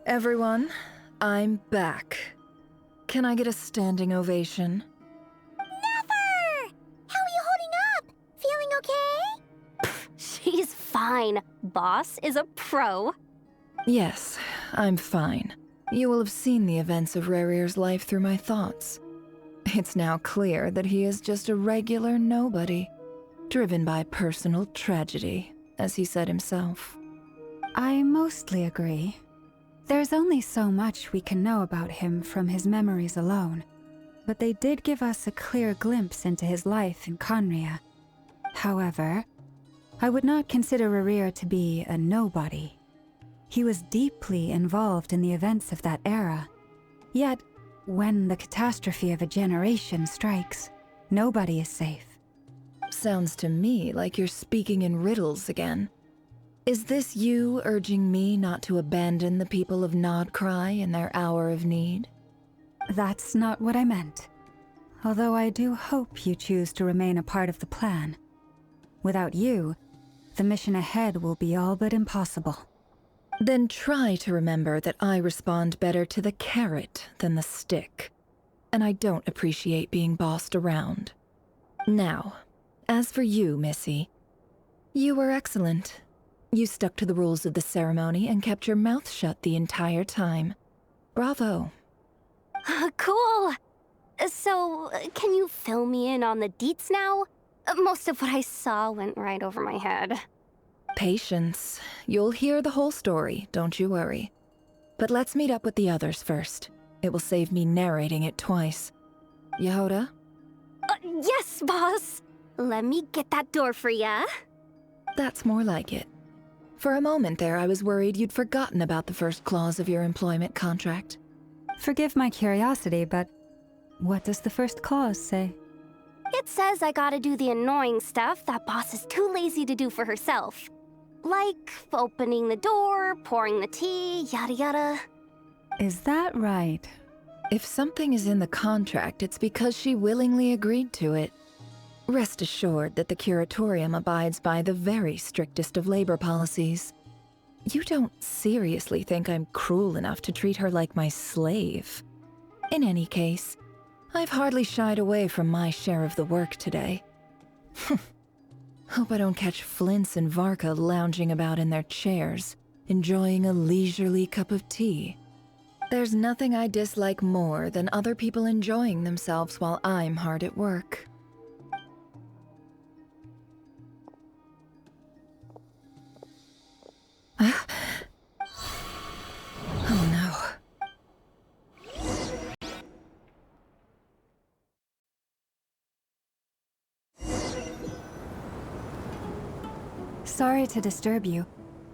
Everyone, I'm back. Can I get a standing ovation? Neffer! How are you holding up? Feeling okay? She's fine. Boss is a pro. Yes, I'm fine. You will have seen the events of Rarir's life through my thoughts. It's now clear that he is just a regular nobody, driven by personal tragedy, as he said himself. I mostly agree. There's only so much we can know about him from his memories alone, but they did give us a clear glimpse into his life in Conria. However, I would not consider Rarir to be a nobody. He was deeply involved in the events of that era. Yet, when the catastrophe of a generation strikes, nobody is safe. Sounds to me like you're speaking in riddles again. Is this you urging me not to abandon the people of Nodcry in their hour of need? That's not what I meant. Although I do hope you choose to remain a part of the plan. Without you, the mission ahead will be all but impossible. Then try to remember that I respond better to the carrot than the stick. And I don't appreciate being bossed around. Now, as for you, Missy, you were excellent. You stuck to the rules of the ceremony and kept your mouth shut the entire time. Bravo. Cool. So, can you fill me in on the deets now? Most of what I saw went right over my head. Patience. You'll hear the whole story, don't you worry. But let's meet up with the others first. It will save me narrating it twice. Yehoda? Yes, boss. Let me get that door for ya. That's more like it. For a moment there, I was worried you'd forgotten about the first clause of your employment contract. Forgive my curiosity, but what does the first clause say? It says I gotta do the annoying stuff that boss is too lazy to do for herself. Like opening the door, pouring the tea, yada yada. Is that right? If something is in the contract, it's because she willingly agreed to it. Rest assured that the Curatorium abides by the very strictest of labor policies. You don't seriously think I'm cruel enough to treat her like my slave? In any case, I've hardly shied away from my share of the work today. Hope I don't catch Flintz and Varka lounging about in their chairs, enjoying a leisurely cup of tea. There's nothing I dislike more than other people enjoying themselves while I'm hard at work. Oh no. Sorry to disturb you,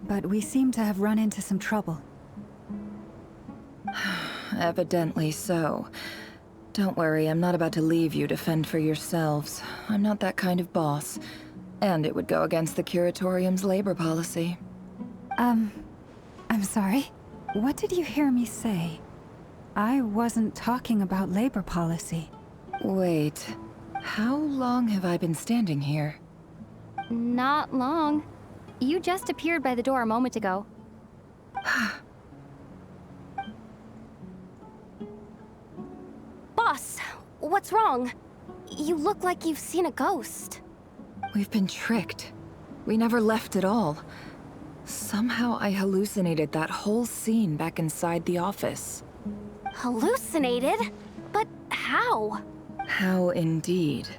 but we seem to have run into some trouble. Evidently so. Don't worry, I'm not about to leave you to fend for yourselves. I'm not that kind of boss. And it would go against the Curatorium's labor policy. I'm sorry? What did you hear me say? I wasn't talking about labor policy. Wait, how long have I been standing here? Not long. You just appeared by the door a moment ago. Boss, what's wrong? You look like you've seen a ghost. We've been tricked. We never left at all. Somehow I hallucinated that whole scene back inside the office. Hallucinated? But how? How indeed.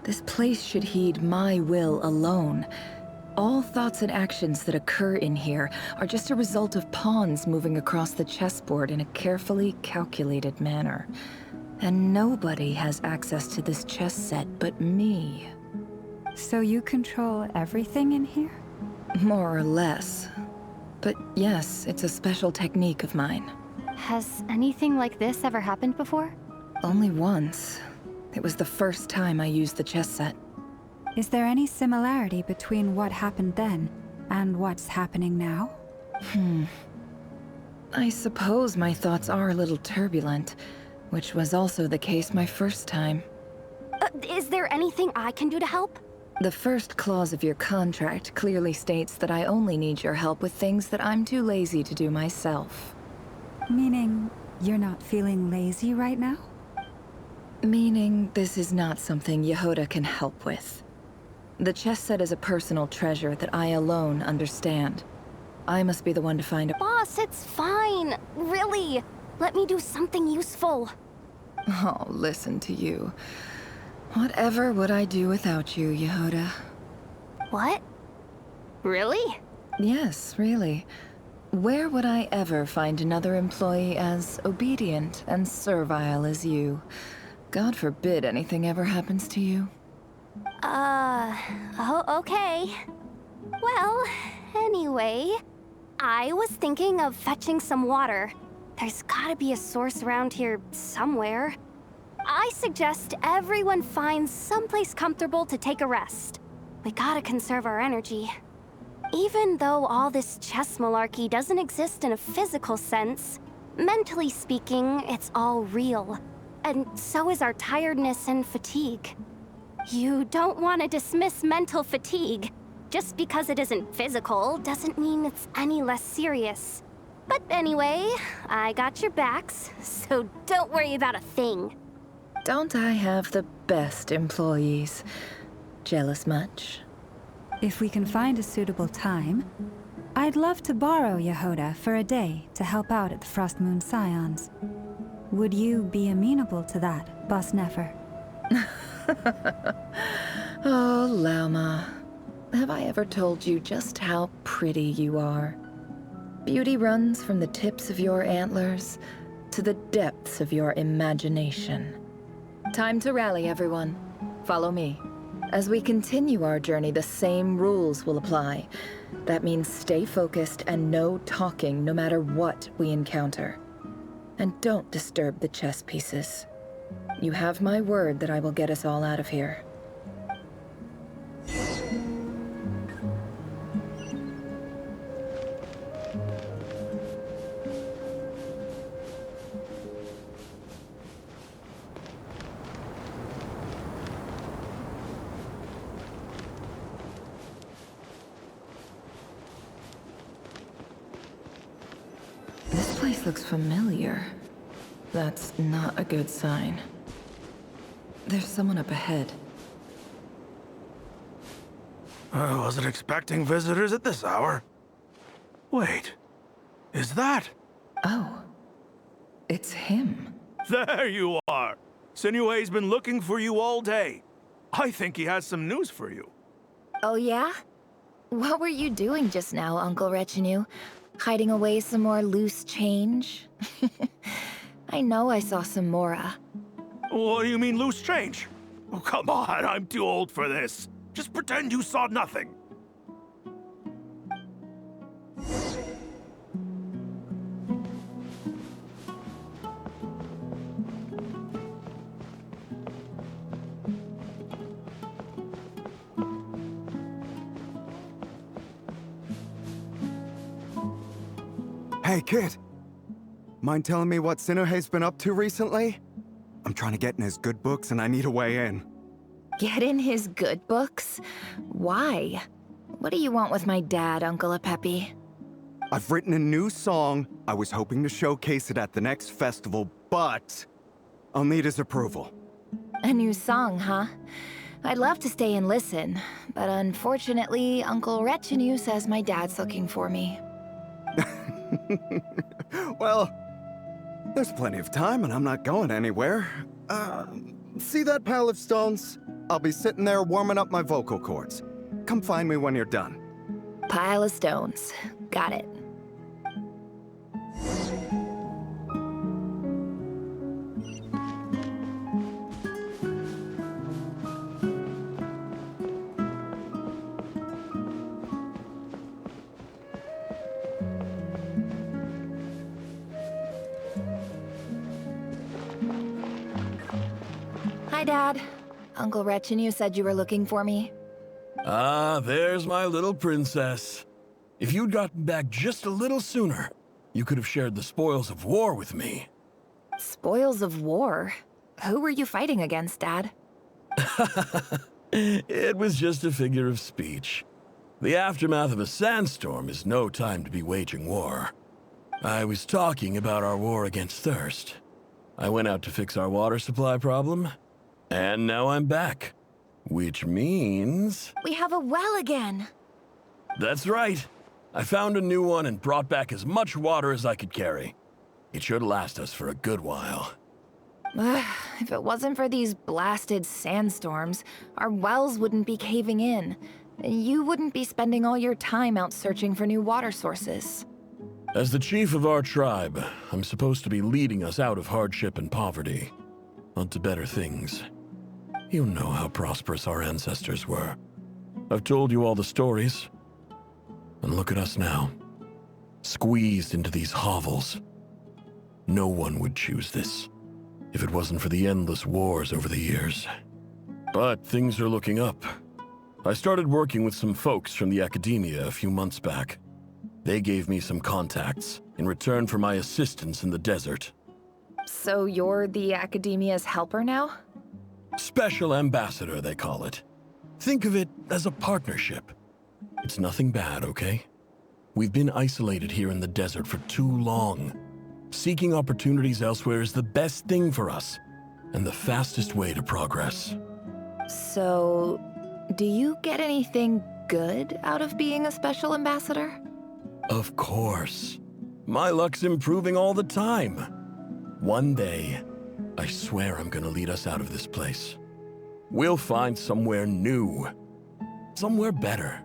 This place should heed my will alone. All thoughts and actions that occur in here are just a result of pawns moving across the chessboard in a carefully calculated manner. And nobody has access to this chess set but me. So you control everything in here? More or less. But yes, it's a special technique of mine. Has anything like this ever happened before? Only once. It was the first time I used the chess set. Is there any similarity between what happened then and what's happening now? I suppose my thoughts are a little turbulent, which was also the case my first time. Is there anything I can do to help? The first clause of your contract clearly states that I only need your help with things that I'm too lazy to do myself. Meaning, you're not feeling lazy right now? Meaning this is not something Yehuda can help with. The chess set is a personal treasure that I alone understand. I must be the one to find a— Boss, it's fine. Really. Let me do something useful. Oh, listen to you. Whatever would I do without you, Yehuda? What? Really? Yes, really. Where would I ever find another employee as obedient and servile as you? God forbid anything ever happens to you. Oh, okay. Well, anyway, I was thinking of fetching some water. There's gotta be a source around here somewhere. I suggest everyone finds someplace comfortable to take a rest. We gotta conserve our energy. Even though all this chess malarkey doesn't exist in a physical sense, mentally speaking, it's all real. And so is our tiredness and fatigue. You don't want to dismiss mental fatigue. Just because it isn't physical doesn't mean it's any less serious. But anyway, I got your backs, so don't worry about a thing. Don't I have the best employees? Jealous much? If we can find a suitable time, I'd love to borrow Yehuda for a day to help out at the Frost Moon Scions. Would you be amenable to that, Boss Neffer? Oh, Lama. Have I ever told you just how pretty you are? Beauty runs from the tips of your antlers to the depths of your imagination. Time to rally, everyone. Follow me. As we continue our journey, the same rules will apply. That means stay focused and no talking no matter what we encounter. And don't disturb the chess pieces. You have my word that I will get us all out of here. This place looks familiar. That's not a good sign. There's someone up ahead. I wasn't expecting visitors at this hour. Wait, is that? Oh, it's him. There you are! Sinue's been looking for you all day. I think he has some news for you. Oh yeah? What were you doing just now, Uncle Retinue? Hiding away some more loose change? I know I saw some Mora. What do you mean loose change? Oh, come on, I'm too old for this. Just pretend you saw nothing. Hey, kid. Mind telling me what Sinuhe's been up to recently? I'm trying to get in his good books and I need a way in. Get in his good books? Why? What do you want with my dad, Uncle Apepi? I've written a new song. I was hoping to showcase it at the next festival, but I'll need his approval. A new song, huh? I'd love to stay and listen, but unfortunately, Uncle Retinue says my dad's looking for me. Well, there's plenty of time and I'm not going anywhere. See that pile of stones? I'll be sitting there warming up my vocal cords. Come find me when you're done. Pile of stones. Got it. Hi, Dad. Uncle Retinue said you were looking for me. Ah, there's my little princess. If you'd gotten back just a little sooner, you could have shared the spoils of war with me. Spoils of war? Who were you fighting against, Dad? It was just a figure of speech. The aftermath of a sandstorm is no time to be waging war. I was talking about our war against thirst. I went out to fix our water supply problem, and now I'm back. Which means... We have a well again. That's right. I found a new one and brought back as much water as I could carry. It should last us for a good while. If it wasn't for these blasted sandstorms, our wells wouldn't be caving in. You wouldn't be spending all your time out searching for new water sources. As the chief of our tribe, I'm supposed to be leading us out of hardship and poverty, onto better things. You know how prosperous our ancestors were. I've told you all the stories. And look at us now, squeezed into these hovels. No one would choose this, if it wasn't for the endless wars over the years. But things are looking up. I started working with some folks from the academia a few months back. They gave me some contacts in return for my assistance in the desert. So you're the academia's helper now? Special ambassador, they call it. Think of it as a partnership. It's nothing bad, okay? We've been isolated here in the desert for too long. Seeking opportunities elsewhere is the best thing for us, and the fastest way to progress. So, do you get anything good out of being a special ambassador? Of course. My luck's improving all the time. One day, I swear I'm gonna lead us out of this place. We'll find somewhere new. Somewhere better.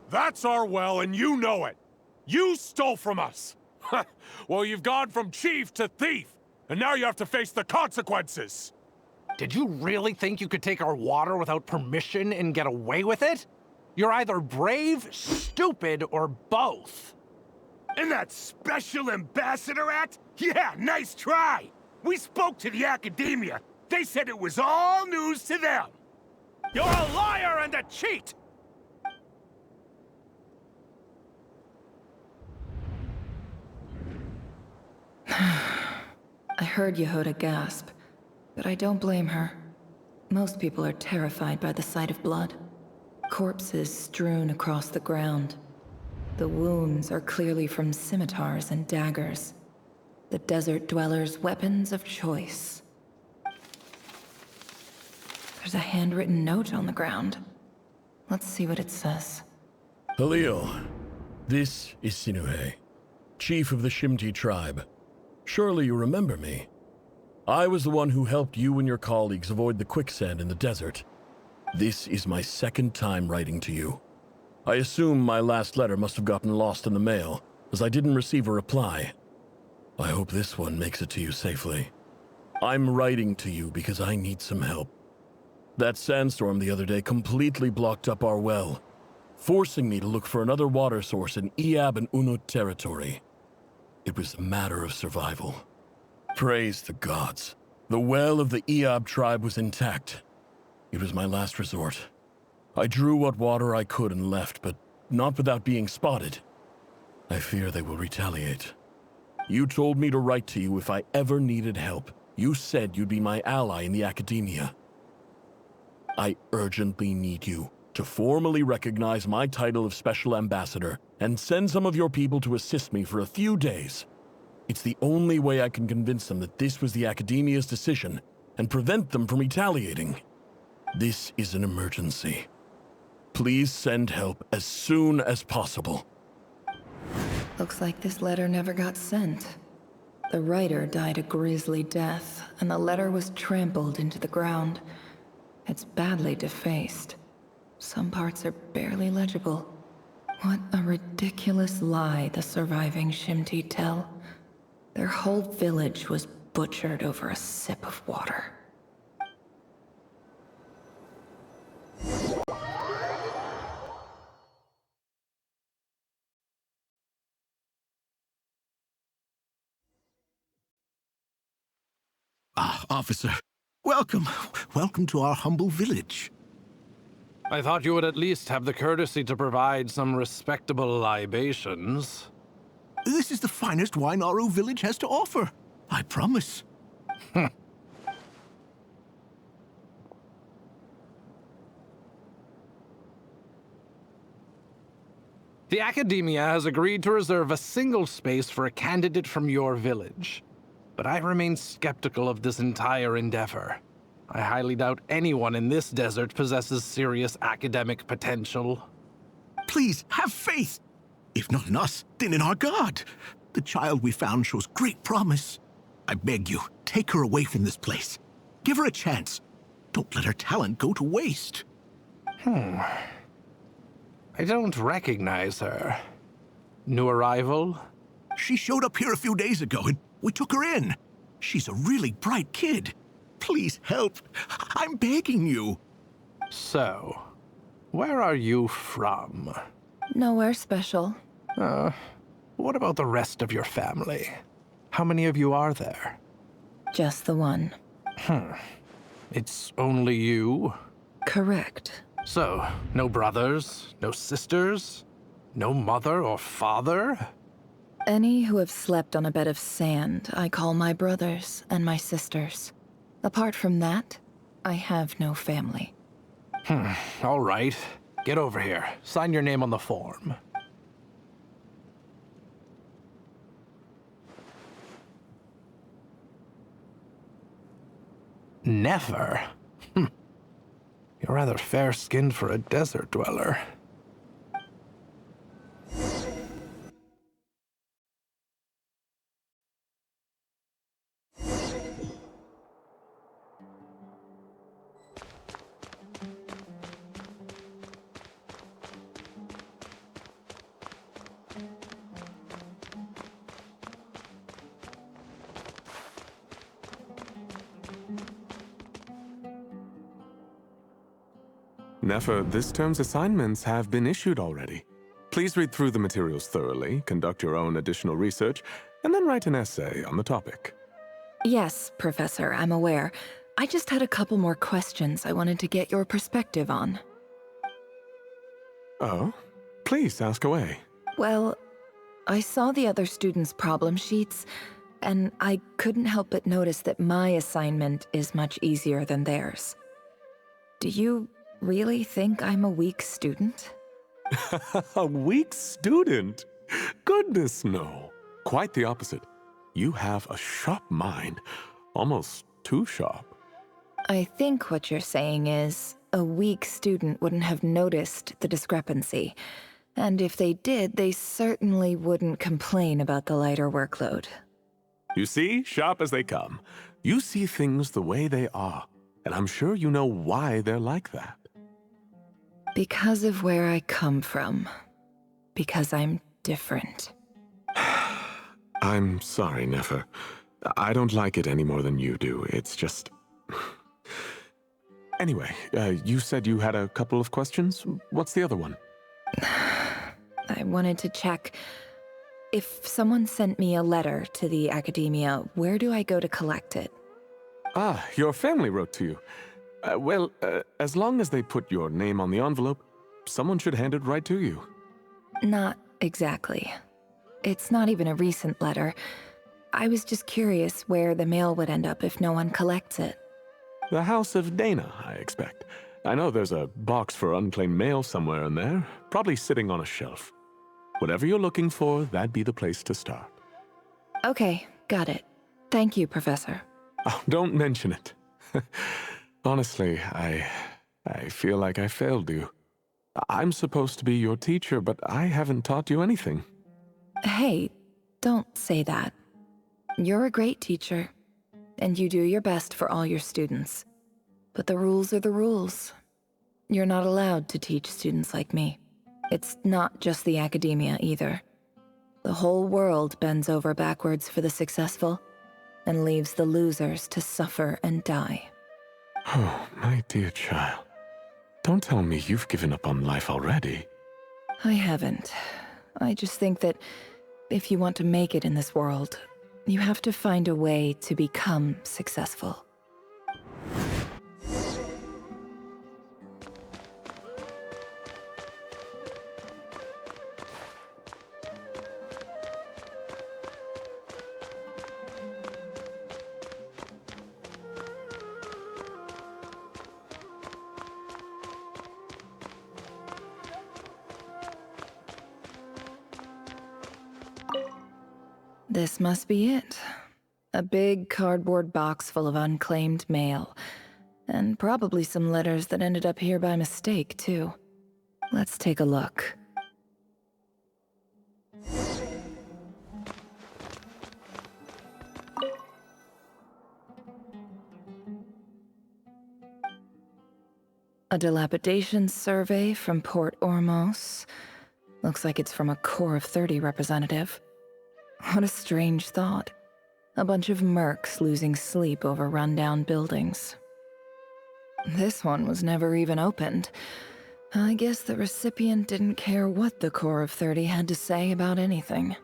That's our well, and you know it. You stole from us. Well, you've gone from chief to thief, and now you have to face the consequences. Did you really think you could take our water without permission and get away with it? You're either brave, stupid, or both. And that special ambassador act? Yeah, nice try. We spoke to the academia. They said it was all news to them. You're a liar and a cheat! I heard Yehuda gasp, but I don't blame her. Most people are terrified by the sight of blood. Corpses strewn across the ground. The wounds are clearly from scimitars and daggers. The desert dwellers' weapons of choice. There's a handwritten note on the ground. Let's see what it says. Halil, this is Sinuhe, chief of the Shimti tribe. Surely you remember me. I was the one who helped you and your colleagues avoid the quicksand in the desert. This is my second time writing to you. I assume my last letter must have gotten lost in the mail, as I didn't receive a reply. I hope this one makes it to you safely. I'm writing to you because I need some help. That sandstorm the other day completely blocked up our well, forcing me to look for another water source in Iab and Unut territory. It was a matter of survival. Praise the gods. The well of the Iab tribe was intact. It was my last resort. I drew what water I could and left, but not without being spotted. I fear they will retaliate. You told me to write to you if I ever needed help. You said you'd be my ally in the academia. I urgently need you to formally recognize my title of Special Ambassador and send some of your people to assist me for a few days. It's the only way I can convince them that this was the Academia's decision and prevent them from retaliating. This is an emergency. Please send help as soon as possible. Looks like this letter never got sent. The writer died a grisly death, and the letter was trampled into the ground. It's badly defaced. Some parts are barely legible. What a ridiculous lie the surviving Shimti tell. Their whole village was butchered over a sip of water. officer. Welcome. Welcome to our humble village. I thought you would at least have the courtesy to provide some respectable libations. This is the finest wine our village has to offer. I promise. The Academia has agreed to reserve a single space for a candidate from your village. But I remain skeptical of this entire endeavor. I highly doubt anyone in this desert possesses serious academic potential. Please, have faith. If not in us, then in our god. The child we found shows great promise. I beg you, take her away from this place. Give her a chance. Don't let her talent go to waste. I don't recognize her. New arrival? She showed up here a few days ago and we took her in. She's a really bright kid. Please help. I'm begging you. So, where are you from? Nowhere special. What about the rest of your family? How many of you are there? Just the one. It's only you? Correct. So, no brothers, no sisters, no mother or father? Any who have slept on a bed of sand, I call my brothers and my sisters. Apart from that, I have no family. All right. Get over here. Sign your name on the form. Neffer? You're rather fair-skinned for a desert dweller. Neffer, this term's assignments have been issued already. Please read through the materials thoroughly, conduct your own additional research, and then write an essay on the topic. Yes, Professor, I'm aware. I just had a couple more questions I wanted to get your perspective on. Oh? Please ask away. Well, I saw the other students' problem sheets, and I couldn't help but notice that my assignment is much easier than theirs. Do you really think I'm a weak student? A weak student? Goodness, no. Quite the opposite. You have a sharp mind. Almost too sharp. I think what you're saying is, a weak student wouldn't have noticed the discrepancy. And if they did, they certainly wouldn't complain about the lighter workload. You see, sharp as they come. You see things the way they are. And I'm sure you know why they're like that. Because of where I come from. Because I'm different. I'm sorry, Neffer. I don't like it any more than you do. It's just... Anyway, you said you had a couple of questions? What's the other one? I wanted to check. If someone sent me a letter to the Academia, where do I go to collect it? Ah, your family wrote to you. Well, as long as they put your name on the envelope, someone should hand it right to you. Not exactly. It's not even a recent letter. I was just curious where the mail would end up if no one collects it. The House of Dana, I expect. I know there's a box for unclaimed mail somewhere in there, probably sitting on a shelf. Whatever you're looking for, that'd be the place to start. Okay, got it. Thank you, Professor. Oh, don't mention it. Honestly, I feel like I failed you. I'm supposed to be your teacher, but I haven't taught you anything. Hey, don't say that. You're a great teacher, and you do your best for all your students. But the rules are the rules. You're not allowed to teach students like me. It's not just the Academia either. The whole world bends over backwards for the successful, and leaves the losers to suffer and die. Oh, my dear child. Don't tell me you've given up on life already. I haven't. I just think that if you want to make it in this world, you have to find a way to become successful. This must be it. A big cardboard box full of unclaimed mail. And probably some letters that ended up here by mistake, too. Let's take a look. A dilapidation survey from Port Ormos. Looks like it's from a Corps of 30 representative. What a strange thought. A bunch of mercs losing sleep over rundown buildings. This one was never even opened. I guess the recipient didn't care what the Corps of 30 had to say about anything.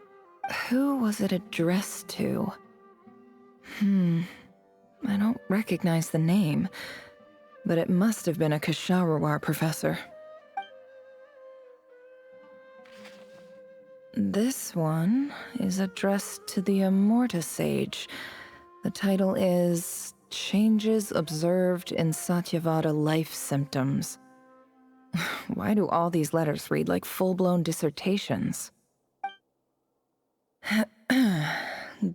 Who was it addressed to? I don't recognize the name, but it must have been a Kasharawar professor. This one is addressed to the Immorta Sage. The title is Changes Observed in Satyavada Life Symptoms. Why do all these letters read like full-blown dissertations?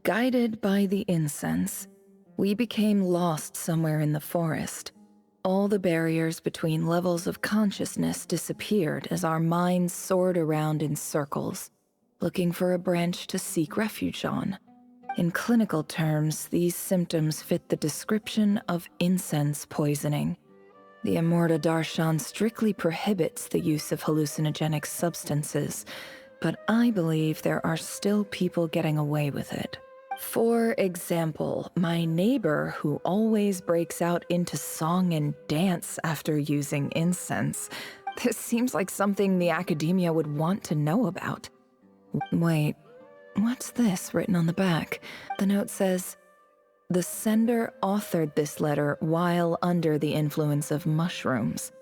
Guided by the incense, we became lost somewhere in the forest. All the barriers between levels of consciousness disappeared as our minds soared around in circles, looking for a branch to seek refuge on. In clinical terms, these symptoms fit the description of incense poisoning. The Immorta Darshan strictly prohibits the use of hallucinogenic substances, but I believe there are still people getting away with it. For example, my neighbor who always breaks out into song and dance after using incense. This seems like something the academia would want to know about. Wait, what's this written on the back? The note says, "The sender authored this letter while under the influence of mushrooms.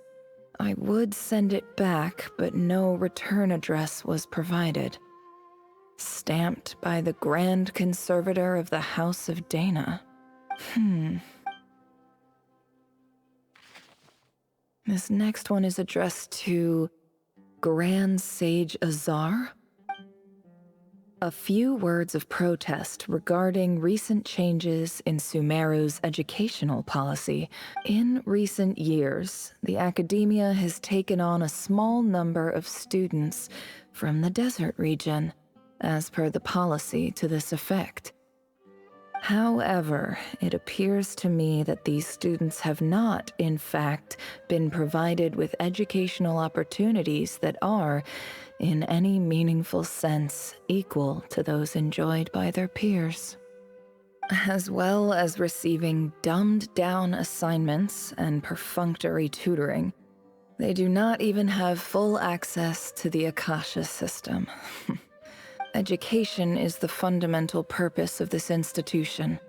I would send it back, but no return address was provided. Stamped by the Grand Conservator of the House of Dana." This next one is addressed to Grand Sage Azar. A few words of protest regarding recent changes in Sumeru's educational policy. In recent years, the academia has taken on a small number of students from the desert region, as per the policy to this effect. However, it appears to me that these students have not, in fact, been provided with educational opportunities that are, in any meaningful sense, equal to those enjoyed by their peers. As well as receiving dumbed-down assignments and perfunctory tutoring, they do not even have full access to the Akasha system. Education is the fundamental purpose of this institution,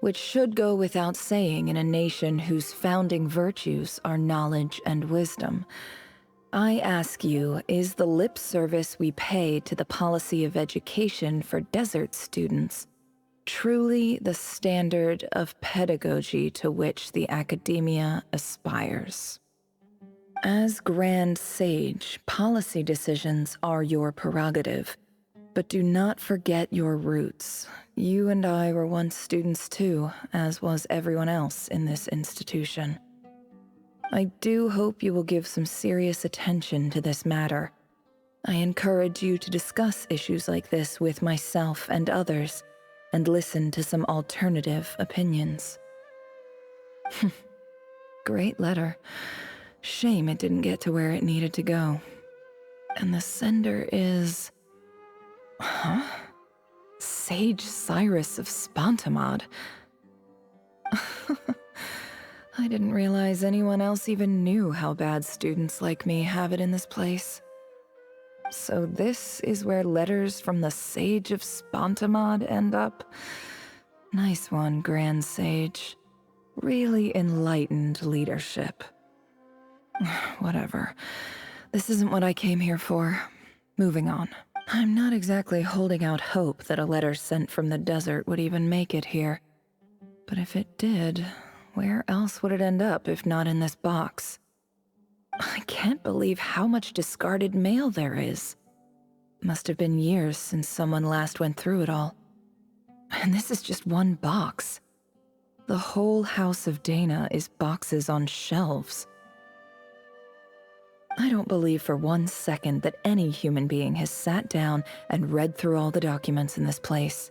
which should go without saying in a nation whose founding virtues are knowledge and wisdom. I ask you, is the lip service we pay to the policy of education for desert students truly the standard of pedagogy to which the academia aspires? As Grand Sage, policy decisions are your prerogative. But do not forget your roots. You and I were once students too, as was everyone else in this institution. I do hope you will give some serious attention to this matter. I encourage you to discuss issues like this with myself and others, and listen to some alternative opinions. Great letter. Shame it didn't get to where it needed to go. And the sender is... Sage Cyrus of Spantamad. I didn't realize anyone else even knew how bad students like me have it in this place. So this is where letters from the Sage of Spantamad end up? Nice one, Grand Sage. Really enlightened leadership. Whatever. This isn't what I came here for. Moving on. I'm not exactly holding out hope that a letter sent from the desert would even make it here. But if it did, where else would it end up if not in this box? I can't believe how much discarded mail there is. Must have been years since someone last went through it all. And this is just one box. The whole house of Dana is boxes on shelves. I don't believe for 1 second that any human being has sat down and read through all the documents in this place.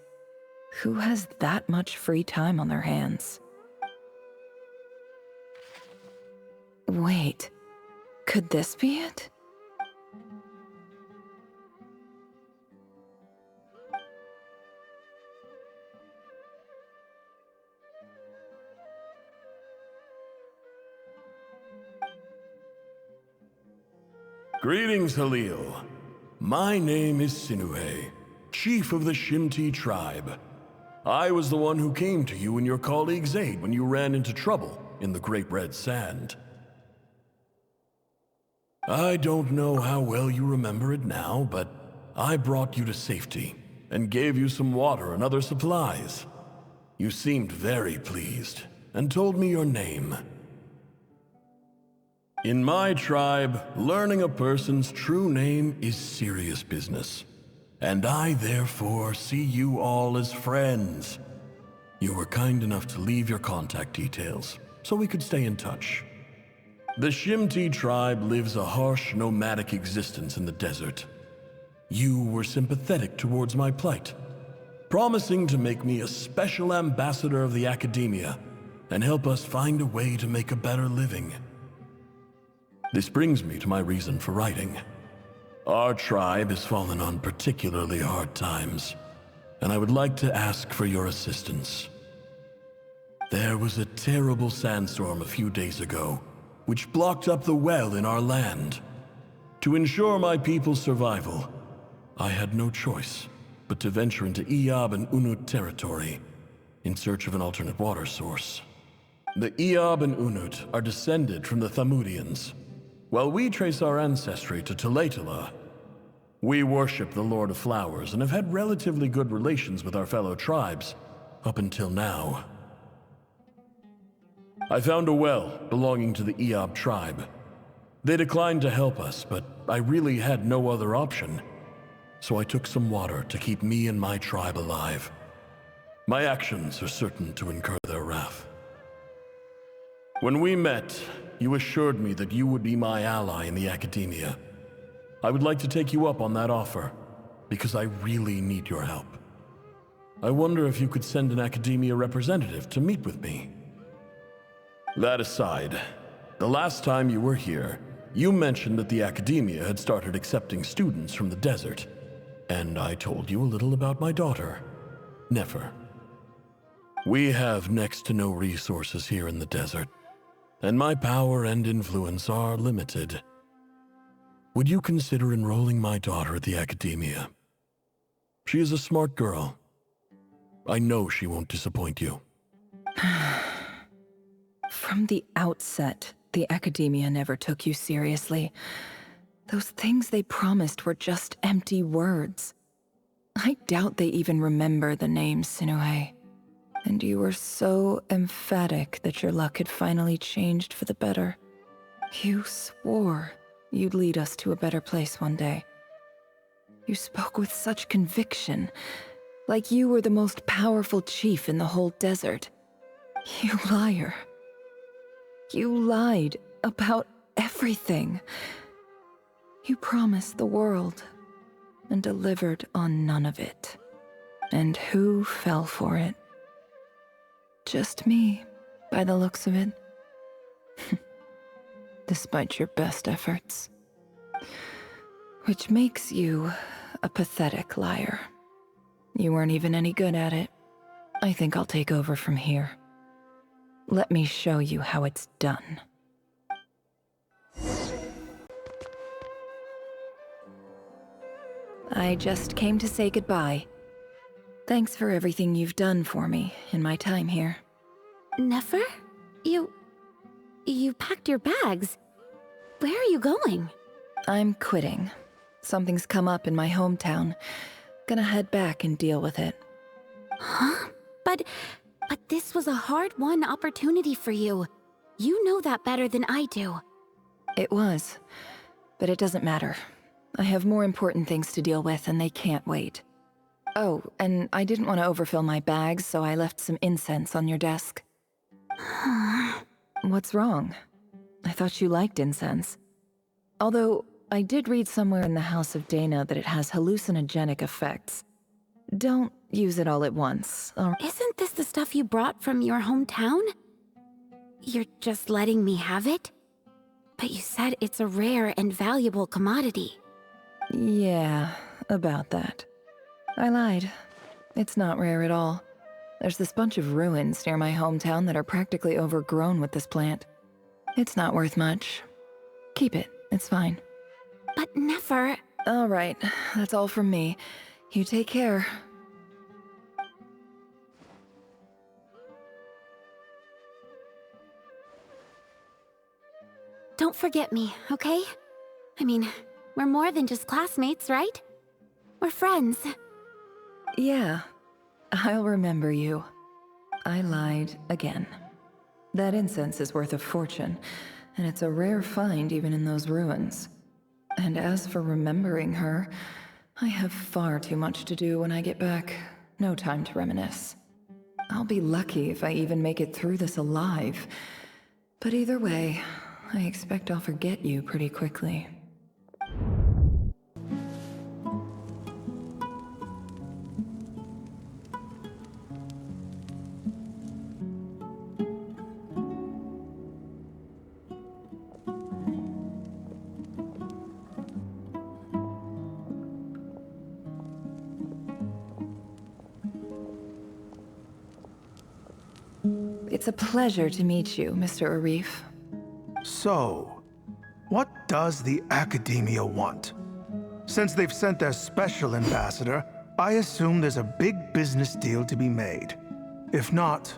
Who has that much free time on their hands? Wait, could this be it? Greetings, Halil. My name is Sinuhe, chief of the Shimti tribe. I was the one who came to you and your colleague's aid when you ran into trouble in the Great Red Sand. I don't know how well you remember it now, but I brought you to safety and gave you some water and other supplies. You seemed very pleased and told me your name. In my tribe, learning a person's true name is serious business, and I therefore see you all as friends. You were kind enough to leave your contact details, so we could stay in touch. The Shimti tribe lives a harsh, nomadic existence in the desert. You were sympathetic towards my plight, promising to make me a special ambassador of the academia and help us find a way to make a better living. This brings me to my reason for writing. Our tribe has fallen on particularly hard times, and I would like to ask for your assistance. There was a terrible sandstorm a few days ago, which blocked up the well in our land. To ensure my people's survival, I had no choice but to venture into Eob and Unut territory in search of an alternate water source. The Eob and Unut are descended from the Thamudians, while we trace our ancestry to Tulatala. We worship the Lord of Flowers and have had relatively good relations with our fellow tribes up until now. I found a well belonging to the Eob tribe. They declined to help us, but I really had no other option, so I took some water to keep me and my tribe alive. My actions are certain to incur their wrath. When we met, you assured me that you would be my ally in the academia. I would like to take you up on that offer, because I really need your help. I wonder if you could send an academia representative to meet with me. That aside, the last time you were here, you mentioned that the academia had started accepting students from the desert, and I told you a little about my daughter, Neffer. We have next to no resources here in the desert, and my power and influence are limited. Would you consider enrolling my daughter at the academia? She is a smart girl. I know she won't disappoint you. From the outset, the academia never took you seriously. Those things they promised were just empty words. I doubt they even remember the name Sinuhe. And you were so emphatic that your luck had finally changed for the better. You swore you'd lead us to a better place one day. You spoke with such conviction, like you were the most powerful chief in the whole desert. You liar. You lied about everything. You promised the world and delivered on none of it. And who fell for it? Just me, by the looks of it. Despite your best efforts. Which makes you a pathetic liar. You weren't even any good at it. I think I'll take over from here. Let me show you how it's done. I just came to say goodbye. Thanks for everything you've done for me in my time here. Neffer? You packed your bags. Where are you going? I'm quitting. Something's come up in my hometown. Gonna head back and deal with it. Huh? But this was a hard-won opportunity for you. You know that better than I do. It was, but it doesn't matter. I have more important things to deal with and they can't wait. Oh, and I didn't want to overfill my bags, so I left some incense on your desk. What's wrong? I thought you liked incense. Although, I did read somewhere in the House of Dana that it has hallucinogenic effects. Don't use it all at once. Isn't this the stuff you brought from your hometown? You're just letting me have it? But you said it's a rare and valuable commodity. Yeah, about that. I lied. It's not rare at all. There's this bunch of ruins near my hometown that are practically overgrown with this plant. It's not worth much. Keep it, it's fine. But Neffer... All right, that's all from me. You take care. Don't forget me, okay? I mean, we're more than just classmates, right? We're friends. Yeah, I'll remember you. I lied again. That incense is worth a fortune, and it's a rare find even in those ruins. And as for remembering her, I have far too much to do when I get back. No time to reminisce. I'll be lucky if I even make it through this alive. But either way, I expect I'll forget you pretty quickly. It's a pleasure to meet you, Mr. Arif. So, what does the Academia want? Since they've sent their special ambassador, I assume there's a big business deal to be made. If not,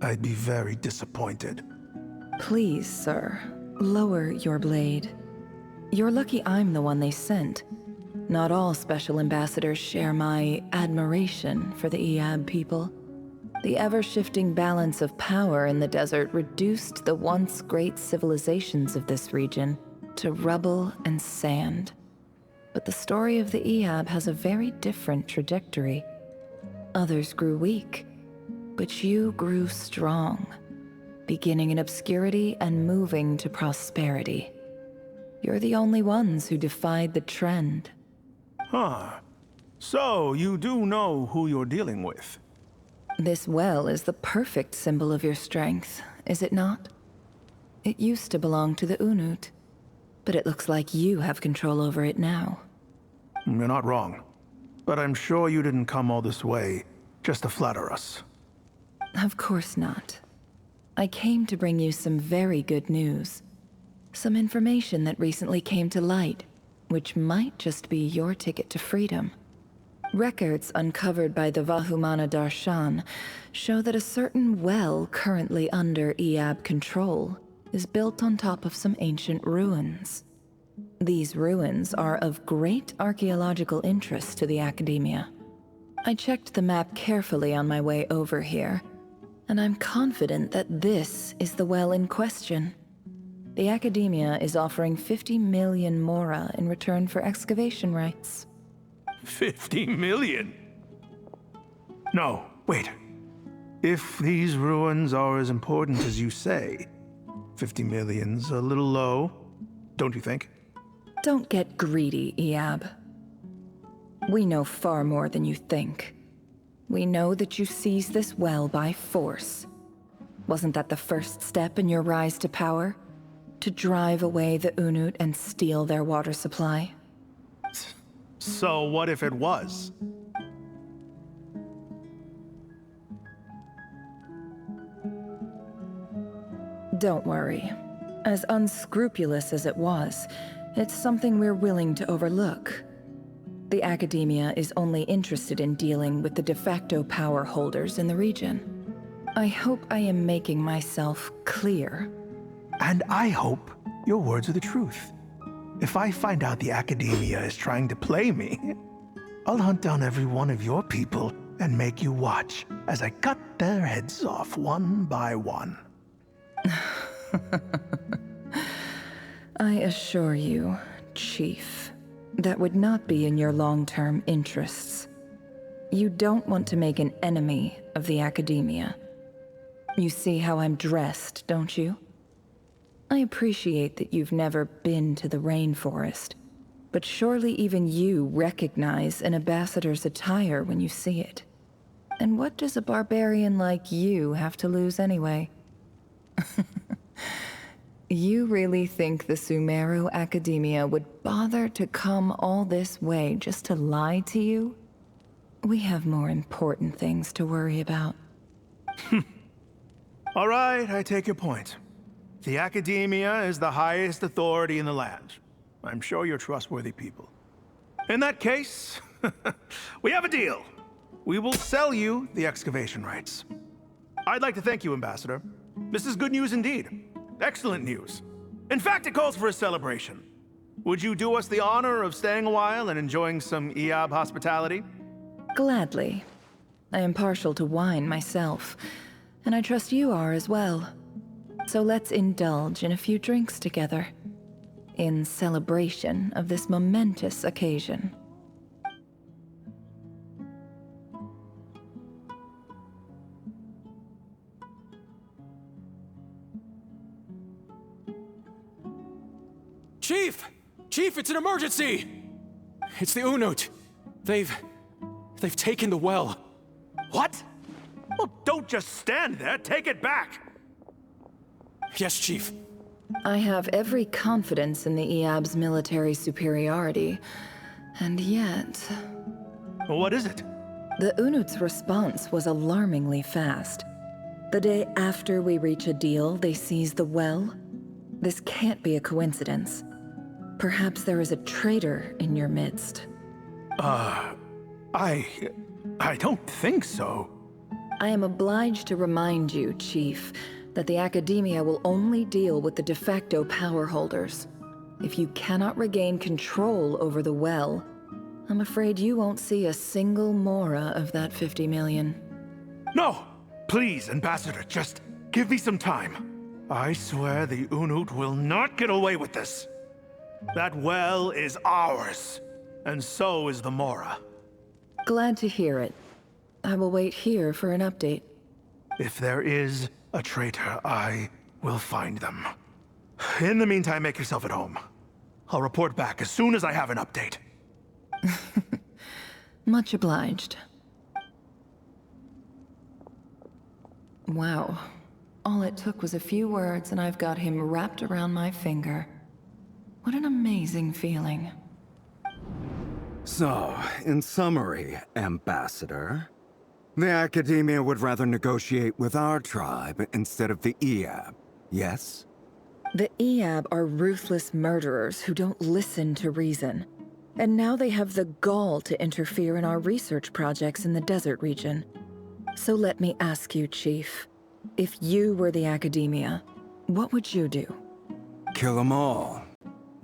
I'd be very disappointed. Please, sir, lower your blade. You're lucky I'm the one they sent. Not all special ambassadors share my admiration for the Iab people. The ever-shifting balance of power in the desert reduced the once great civilizations of this region to rubble and sand. But the story of the Iab has a very different trajectory. Others grew weak, but you grew strong, beginning in obscurity and moving to prosperity. You're the only ones who defied the trend. Huh. So, you do know who you're dealing with? This well is the perfect symbol of your strength, is it not? It used to belong to the Unut, but it looks like you have control over it now. You're not wrong. But I'm sure you didn't come all this way just to flatter us. Of course not. I came to bring you some very good news. Some information that recently came to light, which might just be your ticket to freedom. Records uncovered by the Vahumana Darshan show that a certain well currently under Iab control is built on top of some ancient ruins. These ruins are of great archaeological interest to the Academia. I checked the map carefully on my way over here, and I'm confident that this is the well in question. The Academia is offering 50 million mora in return for excavation rights. 50 million? No, wait. If these ruins are as important as you say, 50 million's a little low, don't you think? Don't get greedy, Iab. We know far more than you think. We know that you seized this well by force. Wasn't that the first step in your rise to power? To drive away the Unut and steal their water supply? So what if it was? Don't worry. As unscrupulous as it was, it's something we're willing to overlook. The Academia is only interested in dealing with the de facto power holders in the region. I hope I am making myself clear. And I hope your words are the truth. If I find out the Academia is trying to play me, I'll hunt down every one of your people and make you watch as I cut their heads off one by one. I assure you, Chief, that would not be in your long-term interests. You don't want to make an enemy of the academia. You see how I'm dressed, don't you? I appreciate that you've never been to the rainforest, but surely even you recognize an ambassador's attire when you see it. And what does a barbarian like you have to lose anyway? You really think the Sumeru Academia would bother to come all this way just to lie to you? We have more important things to worry about. All right, I take your point. The Academia is the highest authority in the land. I'm sure you're trustworthy people. In that case, we have a deal. We will sell you the excavation rights. I'd like to thank you, Ambassador. This is good news indeed. Excellent news. In fact, it calls for a celebration. Would you do us the honor of staying a while and enjoying some Eab hospitality? Gladly. I am partial to wine myself, and I trust you are as well. So let's indulge in a few drinks together, in celebration of this momentous occasion. Chief! Chief, it's an emergency! It's the Unut. They've taken the well. What? Well, don't just stand there. Take it back. Yes, Chief. I have every confidence in the Eab's military superiority, and yet... What is it? The Unut's response was alarmingly fast. The day after we reach a deal, they seize the well. This can't be a coincidence. Perhaps there is a traitor in your midst. I don't think so. I am obliged to remind you, Chief, that the Academia will only deal with the de facto power holders. If you cannot regain control over the well, I'm afraid you won't see a single mora of that 50 million. No! Please, Ambassador, just give me some time. I swear the Unut will not get away with this. That well is ours, and so is the mora. Glad to hear it. I will wait here for an update. If there is a traitor, I will find them. In the meantime, make yourself at home. I'll report back as soon as I have an update. Much obliged. Wow. All it took was a few words and I've got him wrapped around my finger. What an amazing feeling. So, in summary, Ambassador, the Academia would rather negotiate with our tribe instead of the Eab, yes? The Eab are ruthless murderers who don't listen to reason. And now they have the gall to interfere in our research projects in the desert region. So let me ask you, Chief. If you were the Academia, what would you do? Kill them all.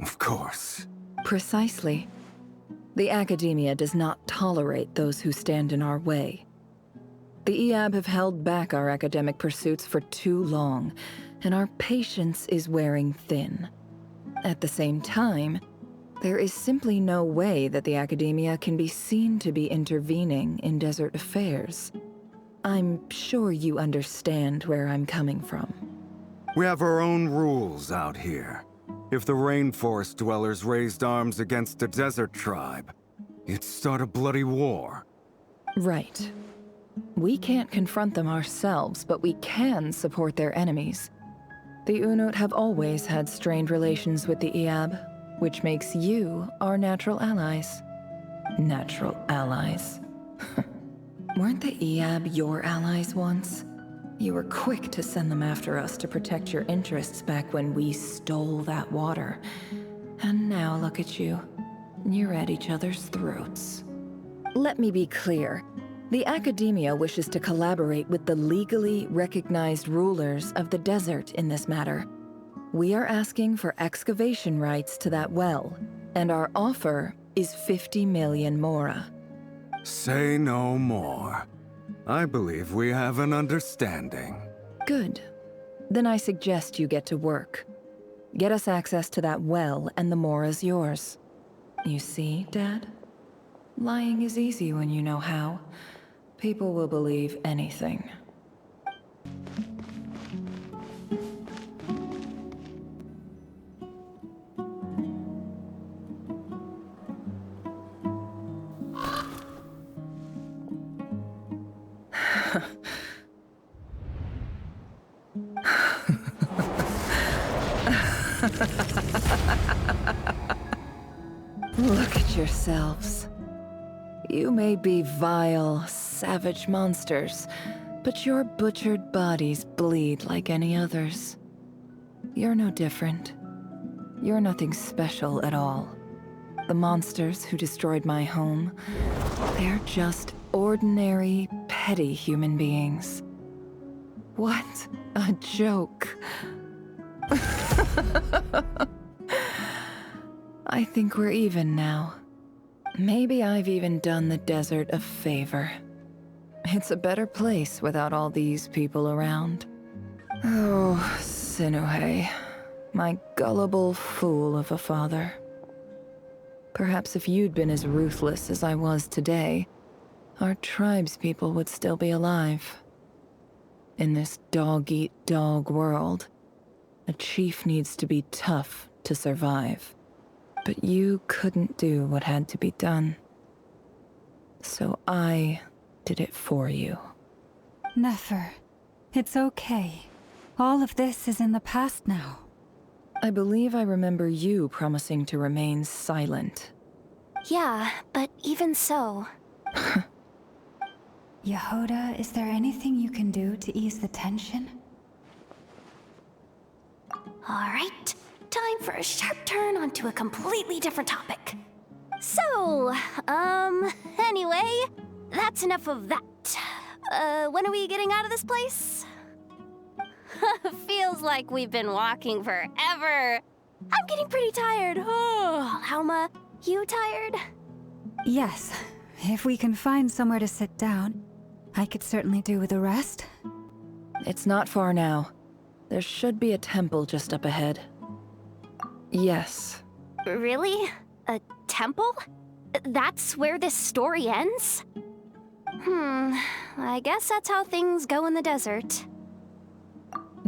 Of course. Precisely. The Academia does not tolerate those who stand in our way. The Eab have held back our academic pursuits for too long, and our patience is wearing thin. At the same time, there is simply no way that the Academia can be seen to be intervening in desert affairs. I'm sure you understand where I'm coming from. We have our own rules out here. If the rainforest dwellers raised arms against a desert tribe, it'd start a bloody war. Right. We can't confront them ourselves, but we can support their enemies. The Unut have always had strained relations with the Eab, which makes you our natural allies. Natural allies. Weren't the Eab your allies once? You were quick to send them after us to protect your interests back when we stole that water. And now look at you. You're at each other's throats. Let me be clear. The Academia wishes to collaborate with the legally recognized rulers of the desert in this matter. We are asking for excavation rights to that well, and our offer is 50 million mora. Say no more. I believe we have an understanding. Good. Then I suggest you get to work. Get us access to that well, and the mora's yours. You see, Dad? Lying is easy when you know how. People will believe anything. Look at yourselves. You may be vile, savage monsters, but your butchered bodies bleed like any others. You're no different. You're nothing special at all. The monsters who destroyed my home, they're just ordinary, petty human beings. What a joke. I think we're even now. Maybe I've even done the desert a favor. It's a better place without all these people around. Oh, Sinuhe, my gullible fool of a father. Perhaps if you'd been as ruthless as I was today, our tribespeople would still be alive. In this dog-eat-dog world, a chief needs to be tough to survive. But you couldn't do what had to be done. So I did it for you. Neffer, it's okay. All of this is in the past now. I believe I remember you promising to remain silent. Yeah, but even so... Yehuda, is there anything you can do to ease the tension? Alright, time for a sharp turn onto a completely different topic. So, anyway, that's enough of that. When are we getting out of this place? Feels like we've been walking forever. I'm getting pretty tired. Oh, Alma, you tired? Yes. If we can find somewhere to sit down, I could certainly do with a rest. It's not far now. There should be a temple just up ahead. Yes. Really? A temple? That's where this story ends? I guess that's how things go in the desert.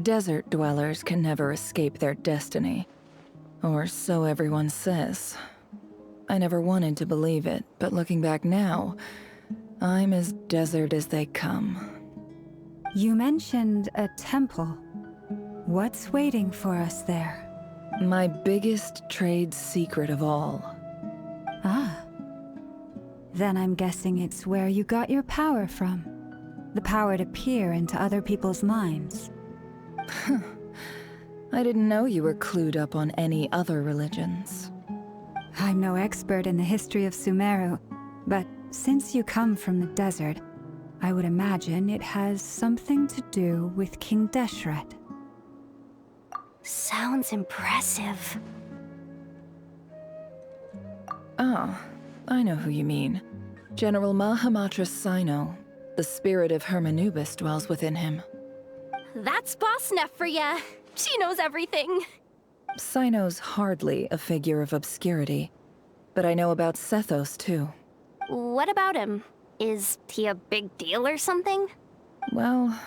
Desert dwellers can never escape their destiny. Or so everyone says. I never wanted to believe it, but looking back now, I'm as desert as they come. You mentioned a temple. What's waiting for us there? My biggest trade secret of all. Ah. Then I'm guessing it's where you got your power from. The power to peer into other people's minds. I didn't know you were clued up on any other religions. I'm no expert in the history of Sumeru, but since you come from the desert, I would imagine it has something to do with King Deshret. Sounds impressive. Oh, I know who you mean. General Mahamatra Sino. The spirit of Hermanubis dwells within him. That's Boss Neff for ya. She knows everything. Sino's hardly a figure of obscurity, but I know about Sethos too. What about him? Is he a big deal or something? Well,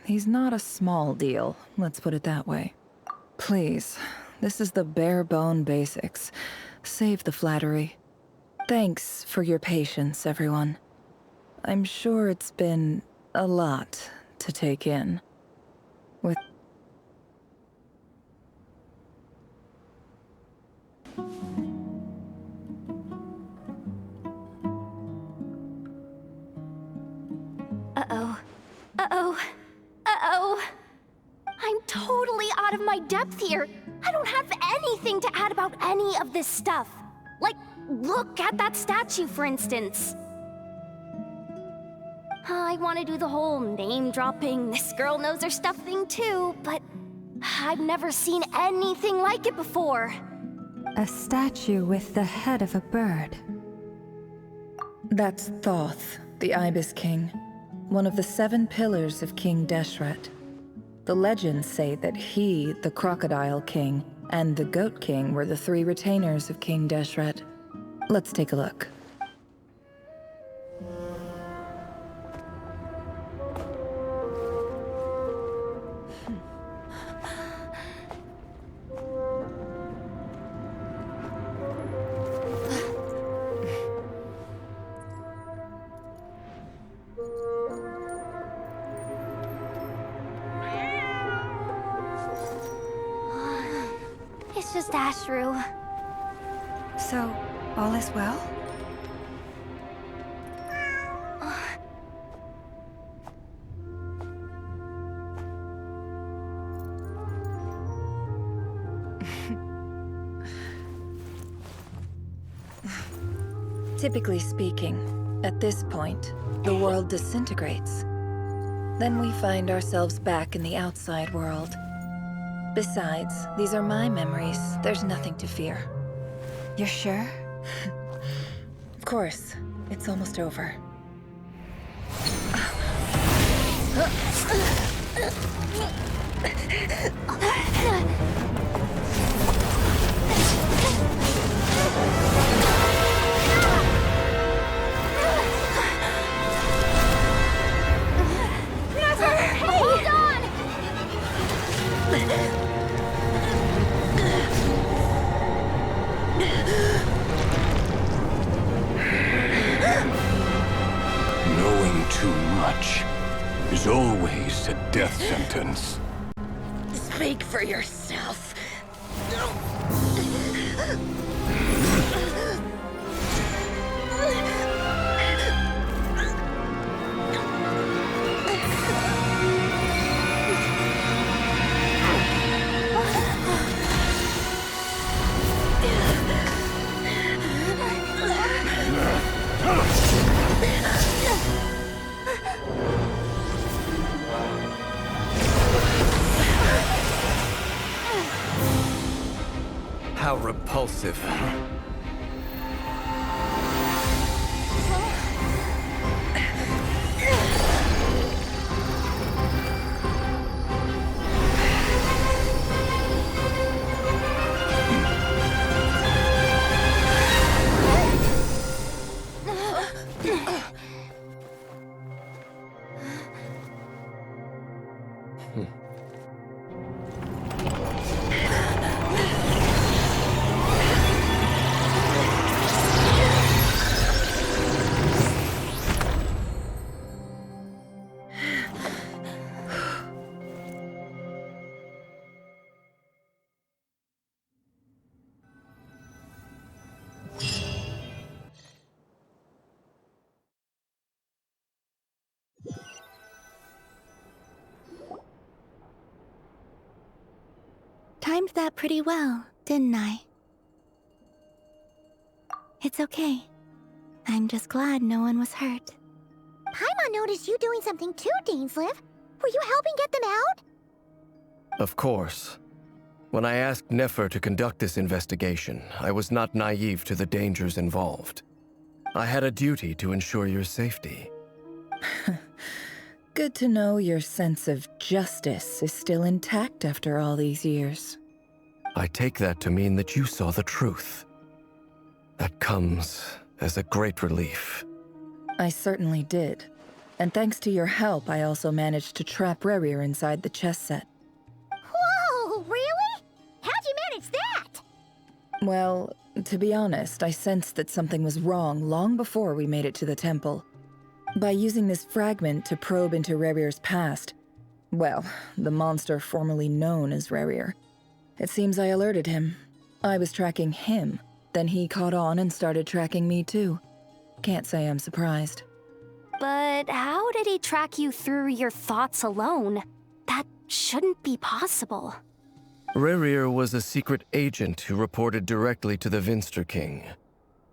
he's not a small deal, let's put it that way. Please, this is the bare-bone basics. Save the flattery. Thanks for your patience, everyone. I'm sure it's been a lot to take in. With Uh-oh. Uh-oh. Uh-oh. I'm totally out of my depth here. I don't have anything to add about any of this stuff. Like, look at that statue, for instance. I want to do the whole name-dropping, this girl knows her stuff thing too, but I've never seen anything like it before. A statue with the head of a bird. That's Thoth, the Ibis King, one of the 7 pillars of King Deshret. The legends say that he, the Crocodile King, and the Goat King were the 3 retainers of King Deshret. Let's take a look. just Ashru. So, all is well? Typically speaking, at this point, the world disintegrates. Then we find ourselves back in the outside world. Besides, these are my memories. There's nothing to fear. You're sure? Of course. It's almost over. Hold on! Knowing too much is always a death sentence. Speak for yourself. How repulsive. Timed that pretty well, didn't I? It's okay. I'm just glad no one was hurt. Paimon noticed you doing something too, Dainsleif. Were you helping get them out? Of course. When I asked Neffer to conduct this investigation, I was not naive to the dangers involved. I had a duty to ensure your safety. Good to know your sense of justice is still intact after all these years. I take that to mean that you saw the truth. That comes as a great relief. I certainly did. And thanks to your help, I also managed to trap Rerir inside the chess set. Whoa, really? How'd you manage that? Well, to be honest, I sensed that something was wrong long before we made it to the temple. By using this fragment to probe into Rerir's past, well, the monster formerly known as Rerir, it seems I alerted him. I was tracking him, then he caught on and started tracking me too. Can't say I'm surprised. But how did he track you through your thoughts alone? That shouldn't be possible. Rerir was a secret agent who reported directly to the Vinster King.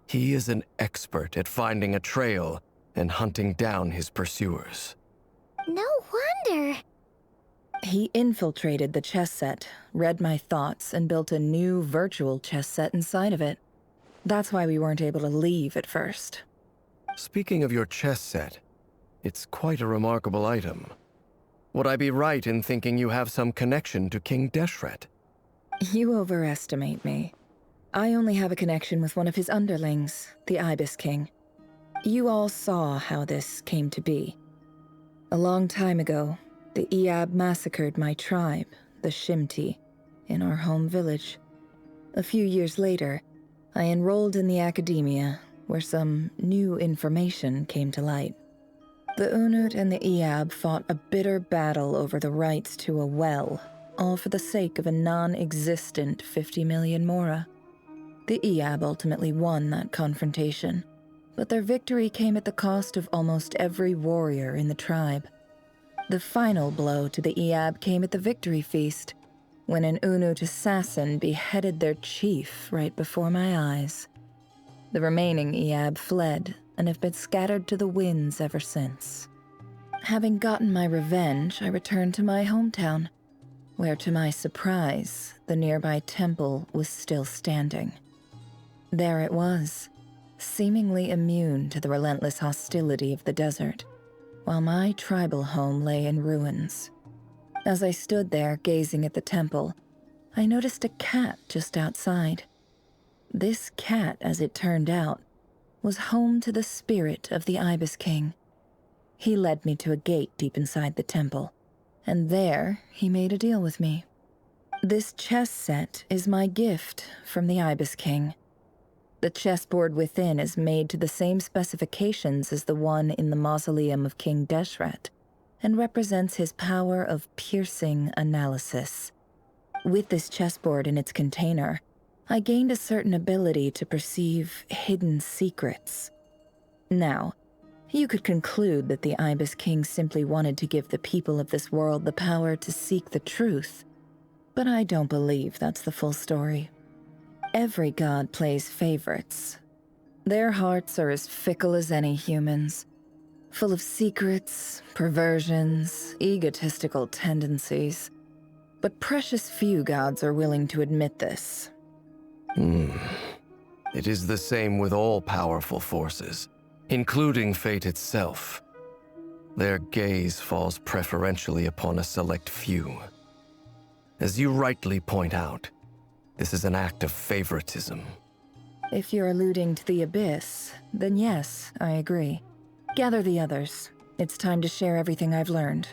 He is an expert at finding a trail and hunting down his pursuers. No wonder. He infiltrated the chess set, read my thoughts, and built a new virtual chess set inside of it. That's why we weren't able to leave at first. Speaking of your chess set, it's quite a remarkable item. Would I be right in thinking you have some connection to King Deshret? You overestimate me. I only have a connection with one of his underlings, the Ibis King. You all saw how this came to be. A long time ago, the Eab massacred my tribe, the Shimti, in our home village. A few years later, I enrolled in the academia, where some new information came to light. The Unut and the Eab fought a bitter battle over the rights to a well all for the sake of a non-existent 50 million Mora. The Eab ultimately won that confrontation, but their victory came at the cost of almost every warrior in the tribe. The final blow to the Eab came at the victory feast, when an Unut assassin beheaded their chief right before my eyes. The remaining Eab fled and have been scattered to the winds ever since. Having gotten my revenge, I returned to my hometown, where to my surprise, the nearby temple was still standing. There it was, seemingly immune to the relentless hostility of the desert, while my tribal home lay in ruins. As I stood there gazing at the temple, I noticed a cat just outside. This cat, as it turned out, was home to the spirit of the Ibis King. He led me to a gate deep inside the temple, and there he made a deal with me. This chess set is my gift from the Ibis King. The chessboard within is made to the same specifications as the one in the mausoleum of King Deshret, and represents his power of piercing analysis. With this chessboard in its container, I gained a certain ability to perceive hidden secrets. Now, you could conclude that the Ibis King simply wanted to give the people of this world the power to seek the truth, but I don't believe that's the full story. Every god plays favorites. Their hearts are as fickle as any human's, full of secrets, perversions, egotistical tendencies. But precious few gods are willing to admit this. It is the same with all powerful forces, including fate itself. Their gaze falls preferentially upon a select few. As you rightly point out, this is an act of favoritism. If you're alluding to the Abyss, then yes, I agree. Gather the others. It's time to share everything I've learned.